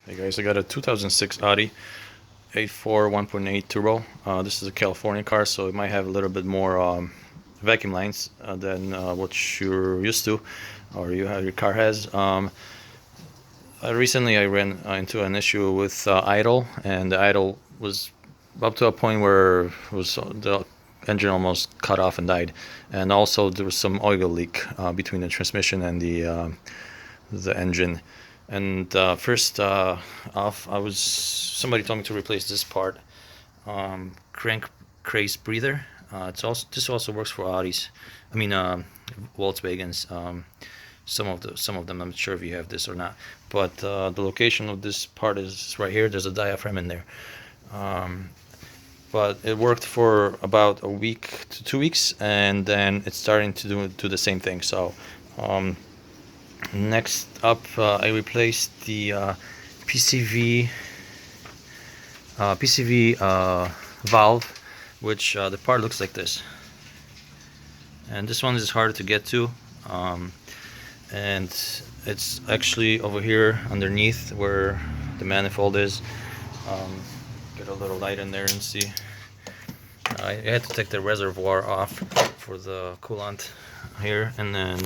Hey guys, I got a 2006 Audi A4 1.8 turbo. This is a California car, so it might have a little bit more vacuum lines than what you're used to, or your car has. Recently I ran into an issue with idle, and the idle was up to a point where the engine almost cut off and died, and also there was some oil leak between the transmission and the engine. And first off, somebody told me to replace this part, crank case breather. This also works for Audis. I mean Volkswagens. Some of them, I'm not sure if you have this or not, but the location of this part is right here. There's a diaphragm in there. But it worked for about a week to 2 weeks, and then it's starting to do the same thing. So next up, I replaced the PCV valve, which the part looks like this. And this one is harder to get to, and it's actually over here underneath where the manifold is. Get a little light in there and see. I had to take the reservoir off for the coolant here, and then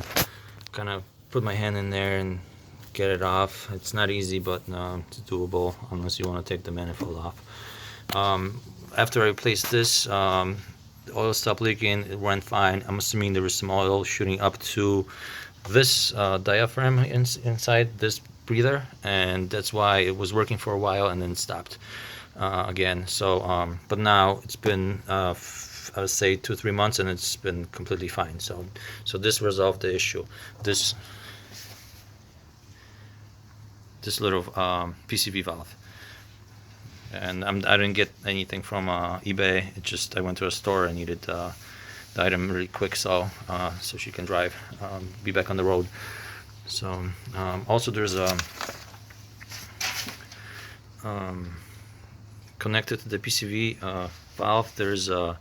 kind of put my hand in there and get it off. It's not easy, but it's doable unless you want to take the manifold off. After I replaced this, the oil stopped leaking. It went fine. I'm assuming there was some oil shooting up to this diaphragm inside this breather, and that's why it was working for a while and then stopped again. So but now it's been I would say 2-3 months, and it's been completely fine. So this resolved the issue. This little PCV valve, and I didn't get anything from eBay. It just, I went to a store. I needed the item really quick, so she can drive, be back on the road. So also there's a connected to the PCV valve, there's a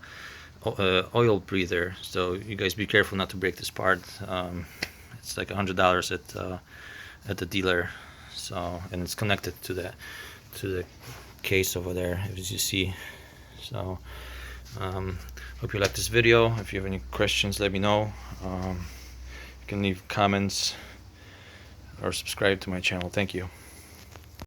oil breather, so you guys be careful not to break this part. It's like $100 at the dealer. So, and it's connected to the case over there, as you see. So hope you like this video. If you have any questions, let me know. You can leave comments or subscribe to my channel. Thank you.